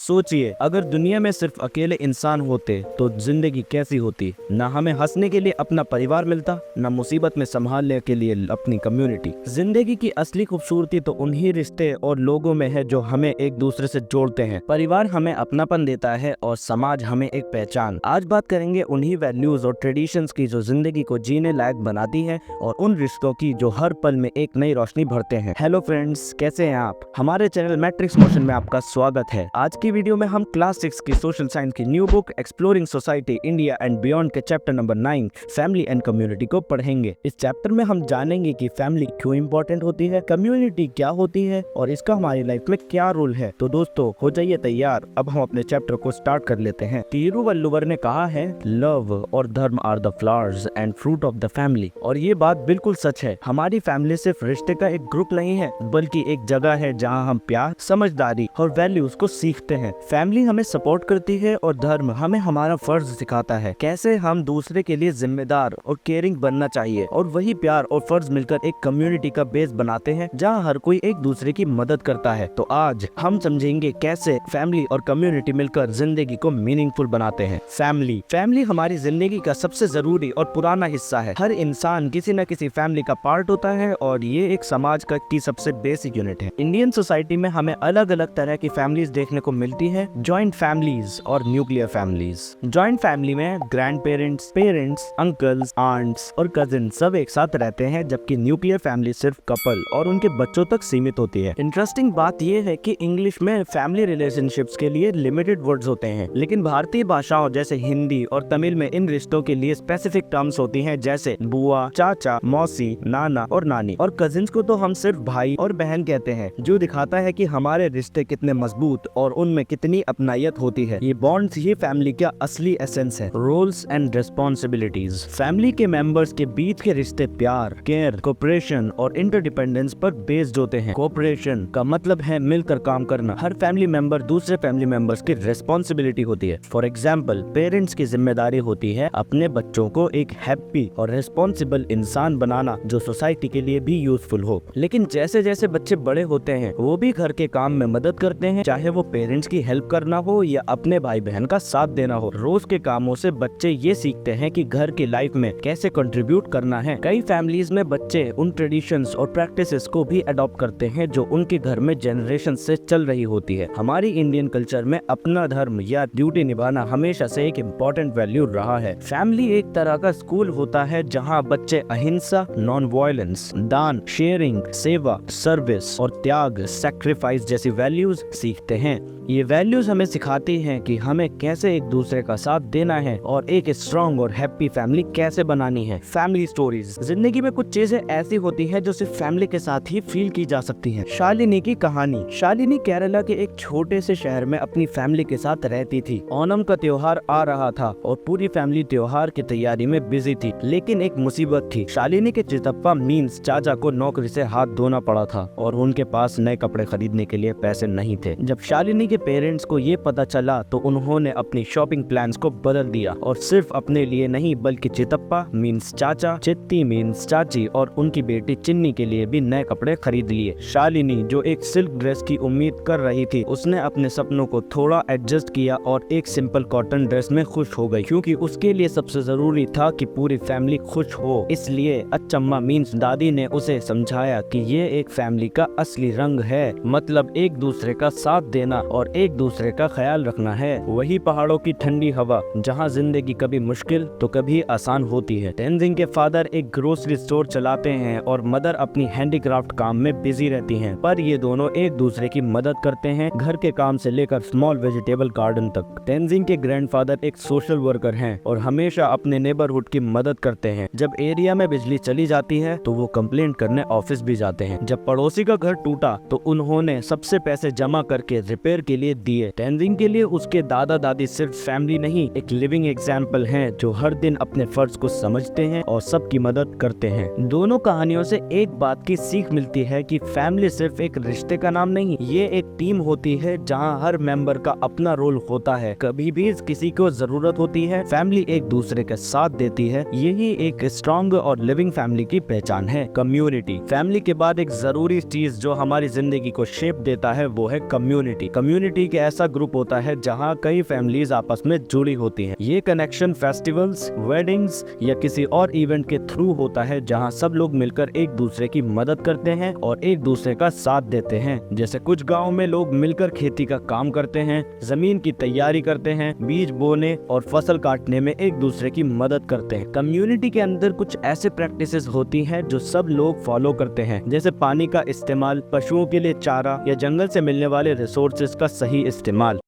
सोचिए, अगर दुनिया में सिर्फ अकेले इंसान होते तो जिंदगी कैसी होती। ना हमें हंसने के लिए अपना परिवार मिलता, ना मुसीबत में संभालने के लिए अपनी कम्युनिटी। जिंदगी की असली खूबसूरती तो उन्हीं रिश्ते और लोगों में है जो हमें एक दूसरे से जोड़ते हैं। परिवार हमें अपनापन देता है और समाज हमें एक पहचान। आज बात करेंगे उन्हीं वैल्यूज और ट्रेडिशंस की जो जिंदगी को जीने लायक बनाती है, और उन रिश्तों की जो हर पल में एक नई रोशनी भरते हैं। हेलो फ्रेंड्स, कैसे हैं आप। हमारे चैनल मैट्रिक्स मोशन में आपका स्वागत है। आज की वीडियो में हम क्लास 6 की सोशल साइंस की new book exploring society India and beyond के chapter number 9 family and community को पढ़ेंगे। इस चैप्टर में हम जानेंगे कि फैमिली क्यों इंपॉर्टेंट होती है, कम्युनिटी क्या होती है और इसका हमारी लाइफ में क्या रोल है। तो दोस्तों, हो जाइए तैयार, अब हम अपने चैप्टर को स्टार्ट कर लेते हैं। तिरुवल्लुवर ने कहा है, लव और dharma are the flowers and fruit of the family. और ये बात बिल्कुल सच है। हमारी फैमिली सिर्फ रिश्ते का एक ग्रुप नहीं है, बल्कि एक जगह है जहाँ हम प्यार, समझदारी और वैल्यूज को सीखते हैं। फैमिली हमें सपोर्ट करती है और धर्म हमें हमारा फर्ज सिखाता है, कैसे हम दूसरे के लिए जिम्मेदार और केयरिंग बनना चाहिए। और वही प्यार और फर्ज मिलकर एक कम्युनिटी का बेस बनाते हैं जहाँ हर कोई एक दूसरे की मदद करता है। तो आज हम समझेंगे कैसे फैमिली और कम्युनिटी मिलकर जिंदगी को मीनिंगफुल बनाते हैं। फैमिली हमारी जिंदगी का सबसे जरूरी और पुराना हिस्सा है। हर इंसान किसी न किसी फैमिली का पार्ट होता है और ये एक समाज की सबसे बेसिक यूनिट है। इंडियन सोसाइटी में हमें अलग अलग तरह की फैमिलीज देखने को मिलती है, जॉइंट फैमिलीज और न्यूक्लियर फैमिलीज। जॉइंट फैमिली में ग्रैंड पेरेंट्स, अंकल्स, आंट्स और कजिन सब एक साथ रहते हैं, जबकि न्यूक्लियर फैमिली सिर्फ कपल और उनके बच्चों तक सीमित होती है। इंटरेस्टिंग बात यह है कि इंग्लिश में फैमिली रिलेशनशिप्स के लिए लिमिटेड वर्ड्स होते हैं, लेकिन भारतीय भाषाओं जैसे हिंदी और तमिल में इन रिश्तों के लिए स्पेसिफिक टर्म्स होती हैं, जैसे बुआ, चाचा, मौसी, नाना और नानी। और कजिन्स को तो हम सिर्फ भाई और बहन कहते हैं, जो दिखाता है कि हमारे रिश्ते कितने मजबूत और उनमें कितनी अपनायत होती है। ये बॉन्ड्स ही फैमिली का असली एसेंस है। Roles and responsibilities. फैमिली के मेंबर्स के बीच के रिश्ते प्यार, केयर, कोऑपरेशन और इंटरडिपेंडेंस पर बेस्ड होते हैं। कोऑपरेशन का मतलब है मिलकर काम करना। हर फैमिली मेंबर दूसरे फैमिली मेंबर्स की रिस्पॉन्सिबिलिटी होती है। फॉर एग्जाम्पल, पेरेंट्स की जिम्मेदारी होती है अपने बच्चों को एक हैप्पी और रिस्पॉन्सिबल इंसान बनाना, जो सोसाइटी के लिए भी यूजफुल हो। लेकिन जैसे जैसे बच्चे बड़े होते हैं, वो भी घर के काम में मदद करते हैं, चाहे वो पेरेंट्स की हेल्प करना हो या अपने भाई बहन का साथ देना हो। रोज के कामों से बच्चे ये सीखते हैं कि घर की लाइफ में कैसे कंट्रीब्यूट करना है। कई फैमिलीज में बच्चे उन ट्रेडिशंस और प्रैक्टिसेस को भी अडॉप्ट करते हैं जो उनके घर में जनरेशन से चल रही होती है। हमारी इंडियन कल्चर में अपना धर्म या ड्यूटी निभाना हमेशा से एक इम्पोर्टेंट वैल्यू रहा है। फैमिली एक तरह का स्कूल होता है जहाँ बच्चे अहिंसा, नॉन वायलेंस, दान, शेयरिंग, सेवा, सर्विस और त्याग, सैक्रिफाइस जैसी वैल्यूज सीखते हैं। ये वैल्यूज हमें सिखाती हैं कि हमें कैसे एक दूसरे का साथ देना है और एक स्ट्रॉन्ग और हैप्पी फैमिली कैसे बनानी है। Family stories. जिंदगी में कुछ चीजें ऐसी होती हैं जो सिर्फ फैमिली के साथ ही फील की जा सकती हैं। शालिनी की कहानी। शालिनी केरला के एक छोटे से शहर में अपनी फैमिली के साथ रहती थी। ओणम का त्योहार आ रहा था और पूरी फैमिली त्योहार की तैयारी में बिजी थी, लेकिन एक मुसीबत थी। शालिनी के चितप्पा मीन्स चाचा को नौकरी से हाथ धोना पड़ा था और उनके पास नए कपड़े खरीदने के लिए पैसे नहीं थे। जब शालिनी के पेरेंट्स को ये पता चला तो उन्होंने अपनी शॉपिंग प्लान्स को बदल दिया, और सिर्फ अपने लिए नहीं बल्कि चितप्पा मीन्स चाचा, चित्ती मीन्स चाची और उनकी बेटी चिन्नी के लिए भी नए कपड़े खरीद लिए। शालिनी जो एक सिल्क ड्रेस की उम्मीद कर रही थी, उसने अपने सपनों को थोड़ा एडजस्ट किया और एक सिंपल कॉटन ड्रेस में खुश हो गई, क्योंकि उसके लिए सबसे जरूरी था कि पूरी फैमिली खुश हो। इसलिए अच्चम्मा मीन्स दादी ने उसे समझाया कि ये एक फैमिली का असली रंग है, मतलब एक दूसरे का साथ देना और एक दूसरे का ख्याल रखना है। वही पहाड़ों की ठंडी हवा जहाँ जिंदगी कभी मुश्किल तो कभी आसान होती है। तेनजिंग के फादर एक ग्रोसरी स्टोर चलाते हैं और मदर अपनी हैंडीक्राफ्ट काम में बिजी रहती हैं, पर ये दोनों एक दूसरे की मदद करते हैं, घर के काम से लेकर स्मॉल वेजिटेबल गार्डन तक। तेनजिंग के ग्रैंडफादर एक सोशल वर्कर हैं और हमेशा अपने नेबरहुड की मदद करते हैं। जब एरिया में बिजली चली जाती है तो वो कंप्लेंट करने ऑफिस भी जाते हैं। जब पड़ोसी का घर टूटा तो उन्होंने सबसे पैसे जमा करके रिपेयर के लिए दिए। तेनजिंग के लिए उसके दादा दादी सिर्फ फैमिली नहीं, एक लिविंग एग्जाम्पल हैं, जो हर दिन अपने फर्ज को समझते हैं और सबकी मदद करते हैं। दोनों कहानियों से एक बात की सीख मिलती है कि फैमिली सिर्फ एक रिश्ते का नाम नहीं, ये एक टीम होती है जहाँ हर मेंबर का अपना रोल होता है। कभी भी किसी को जरूरत होती है, फैमिली एक दूसरे के साथ देती है। यही एक स्ट्रॉन्ग और लिविंग फैमिली की पहचान है। कम्युनिटी। फैमिली के बाद एक जरूरी चीज जो हमारी जिंदगी को शेप देता है वो है कम्युनिटी। कम्युनिटी कम्युनिटी के ऐसा ग्रुप होता है जहाँ कई फैमिलीज आपस में जुड़ी होती हैं। ये कनेक्शन फेस्टिवल्स, वेडिंग्स या किसी और इवेंट के थ्रू होता है जहाँ सब लोग मिलकर एक दूसरे की मदद करते हैं और एक दूसरे का साथ देते हैं। जैसे कुछ गाँव में लोग मिलकर खेती का काम करते हैं, जमीन की तैयारी करते हैं, बीज बोने और फसल काटने में एक दूसरे की मदद करते हैं। कम्युनिटी के अंदर कुछ ऐसे प्रैक्टिसेस होती हैं जो सब लोग फॉलो करते हैं, जैसे पानी का इस्तेमाल, पशुओं के लिए चारा या जंगल से मिलने वाले रिसोर्सेज का सही इस्तेमाल।